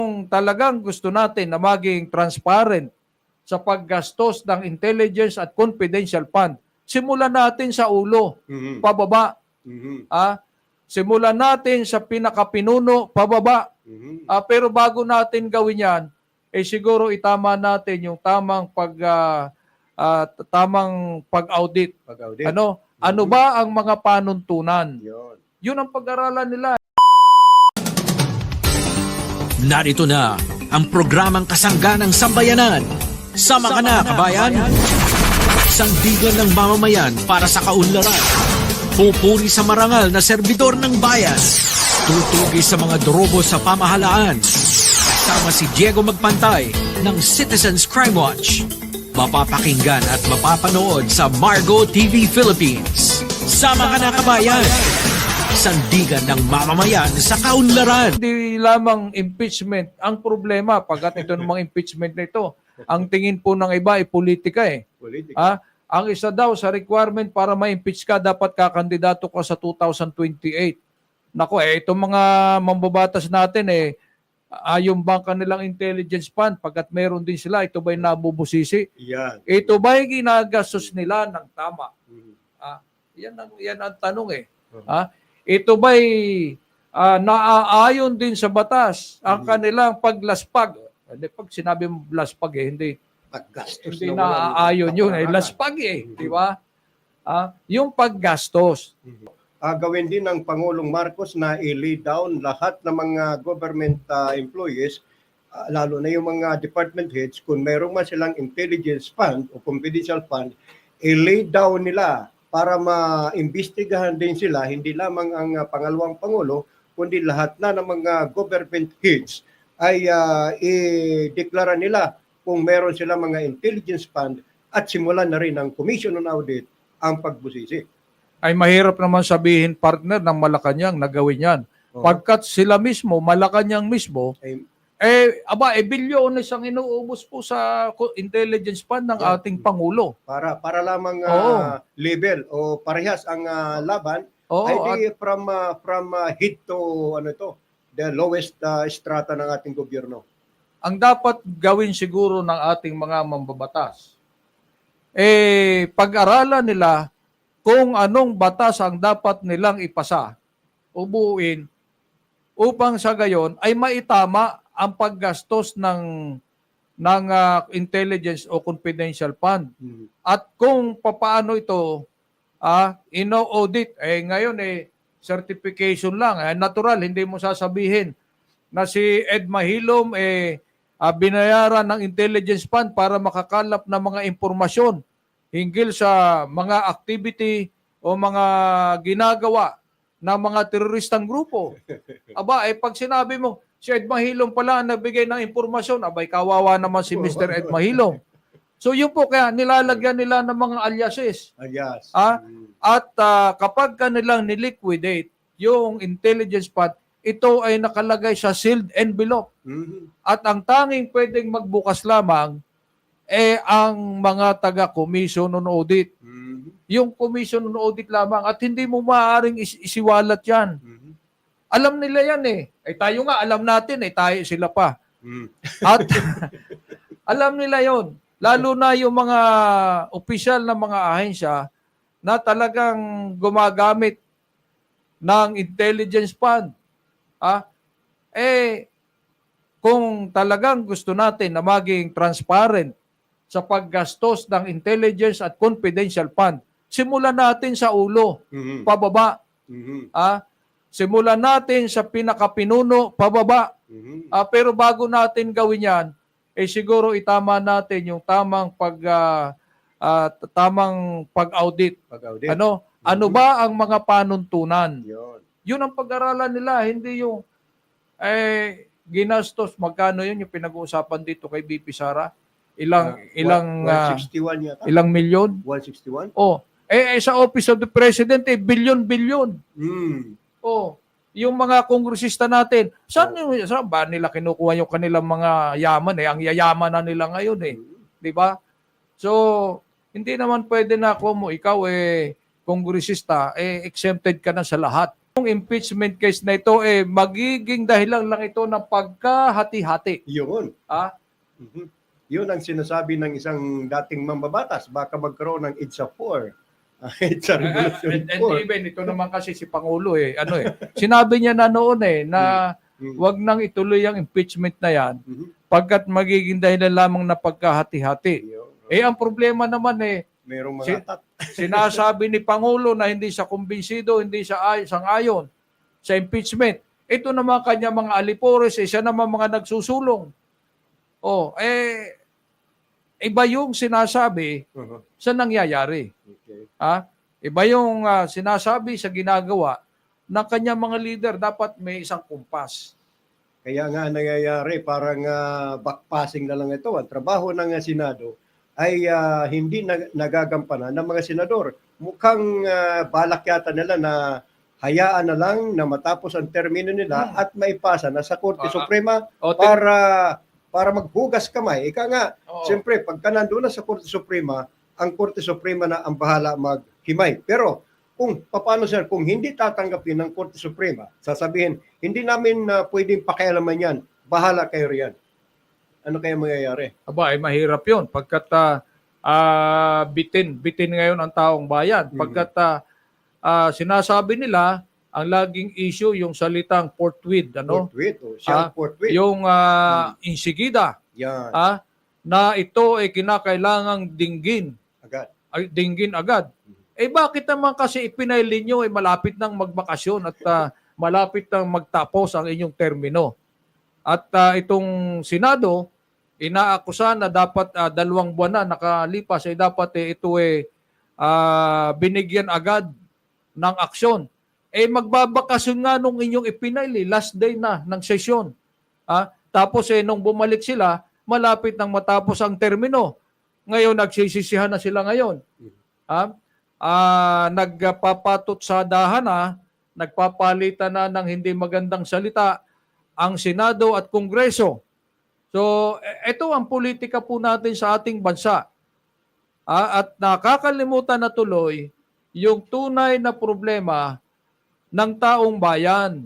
Kung talagang gusto natin na maging transparent sa paggastos ng intelligence at confidential fund, simulan natin sa ulo, pababa. Simulan natin sa pinakapinuno, pababa. Pero bago natin gawin yan, siguro itama natin yung tamang pag-audit. Ano ba ang mga panuntunan? Yun ang pag-aralan nila. Narito na ang programang Kasangganang Sambayanan. Sama ka na, kabayan! Sandigan ng mamamayan para sa kaunlaran. Pupuri sa marangal na serbidor ng bayan. Tutugi sa mga drobo sa pamahalaan. Kasama si Diego Magpantay ng Citizens Crime Watch. Mapapakinggan at mapapanood sa Margo TV Philippines. Sama ka na, kabayan! Sandigan ng mamamayan sa kaunlaran. Hindi lamang impeachment ang problema pagkat ito ng mga impeachment na ito. Ang tingin po ng iba ay politika eh. Ang isa daw sa requirement para ma-impeach ka, dapat kakandidato ka sa 2028. Nako itong mga mambabatas natin yung bangka nilang intelligence fund, pagkat meron din sila, ito ba'y nabubusisi? Ito ba'y ginagastos nila ng tama? Yan ang tanong ito ba'y naaayon din sa batas ang kanilang paglaspag? Pag sinabi mo laspag hindi naaayon yun. Laspag di ba? Yung paggastos. Gawin din ng Pangulong Marcos na i-lay down lahat ng mga government employees, lalo na yung mga department heads, kung meron man silang intelligence fund o confidential fund, i-lay down nila para maimbestigahan din sila, hindi lamang ang pangalawang Pangulo, kundi lahat na ng mga government heads ay i-deklara nila kung meron sila mga intelligence fund at simulan na rin ang Commission on Audit ang pagbusisi. Ay mahirap naman sabihin, partner, ng Malacanang na gawin yan. Pagkat sila mismo, Malacanang mismo, bilyones ang inuubos po sa intelligence fund ng ating Pangulo. Para lamang level o parehas ang laban, ay from head to the lowest strata ng ating gobyerno. Ang dapat gawin siguro ng ating mga mambabatas, pag-aralan nila kung anong batas ang dapat nilang ipasa o buuin upang sa gayon ay maitama ang paggastos ng intelligence o confidential fund. At kung papaano ito ino-audit, ngayon certification lang. Natural, hindi mo sasabihin na si Ed Mahilom binayaran ng intelligence fund para makakalap ng mga impormasyon hinggil sa mga activity o mga ginagawa ng mga teroristang grupo. Pag sinabi mo, si Ed Mahilom pala ang nagbigay ng impormasyon, kawawa naman si Mr. Ed Mahilom. So yun po, kaya nilalagyan nila ng mga aliases. At kapag kanilang niliquidate yung intelligence fund, ito ay nakalagay sa sealed envelope. At ang tanging pwedeng magbukas lamang ang mga taga-commission on audit. Yung commission on audit lamang, at hindi mo maaaring isiwalat yan. Alam nila yan tayo nga, alam natin tayo sila pa. At alam nila yon. Lalo na yung mga opisyal na mga ahensya na talagang gumagamit ng intelligence fund. Kung talagang gusto natin na maging transparent sa paggastos ng intelligence at confidential fund, simulan natin sa ulo, pababa. Simulan natin sa pinakapinuno, pababa. Pero bago natin gawin yan, siguro itama natin yung tamang pag-audit. Ano ba ang mga panuntunan? Yun ang pag-aralan nila, hindi yung ginastos. Magkano yun yung pinag-uusapan dito kay BP Sara? Ilang 161 yata. Ilang milyon? 161? Sa Office of the President, bilyon-bilyon. Yung mga kongresista natin, saan ba nila kinukuha yung kanilang mga yaman? Ang yayaman na nila ngayon di ba? So, hindi naman pwede na kung ikaw kongresista, exempted ka na sa lahat. Yung impeachment case na ito, magiging dahilan lang ito ng pagkahati-hati. Yun. Ah, Mhm. Yun ang sinasabi ng isang dating mambabatas. Baka magkaroon ng EDSA 4. EDSA Revolution and 4. even ito naman kasi si Pangulo sinabi niya na noon na wag nang ituloy ang impeachment na yan pagkat magiging dahilan lamang na pagkahati-hati. Ang problema naman Merong mga Si- sinasabi ni Pangulo na hindi siya kumbinsido, hindi siya sang-ayon sa impeachment. Ito naman kanya mga alipores, siya naman mga nagsusulong. Iba yung sinasabi sa nangyayari. Okay. Iba yung sinasabi sa ginagawa ng kanyang mga leader. Dapat may isang kumpas. Kaya nga nangyayari, parang backpassing na lang ito. Ang trabaho ng Senado ay hindi nagagampanan ng mga senador. Mukhang balak yata nila na hayaan na lang na matapos ang termino nila at maipasa na sa Korte Suprema para maghugas kamay. Ika nga, siyempre, pagka nandun na sa Korte Suprema, ang Korte Suprema na ang bahala maghimay. Pero kung paano sir, kung hindi tatanggapin ng Korte Suprema, sasabihin, hindi namin pwedeng pakialaman yan, bahala kayo riyan. Ano kaya mangyayari? Mahirap yun. Pagkat bitin ngayon ang taong bayan. Pagkat sinasabi nila, ang laging issue yung salitang forthwith. Forthwith. Siyang forthwith. Yung insigida. Yan. Na ito ay kinakailangang dinggin. Dinggin agad. Bakit naman kasi ipinaili nyo malapit nang magbakasyon at malapit nang magtapos ang inyong termino? At itong Senado, inaakusa na dapat 2 buwan na nakalipas dapat ito binigyan agad ng aksyon. Magbabakasyon nga nung inyong ipinaili, last day na ng sesyon. Tapos nung bumalik sila, malapit nang matapos ang termino. Ngayon, nagsisisihan na sila ngayon. Nagpapatot sa dahana, nagpapalitan na ng hindi magandang salita ang Senado at Kongreso. So, ito ang politika po natin sa ating bansa. At nakakalimutan na tuloy yung tunay na problema ng taong bayan.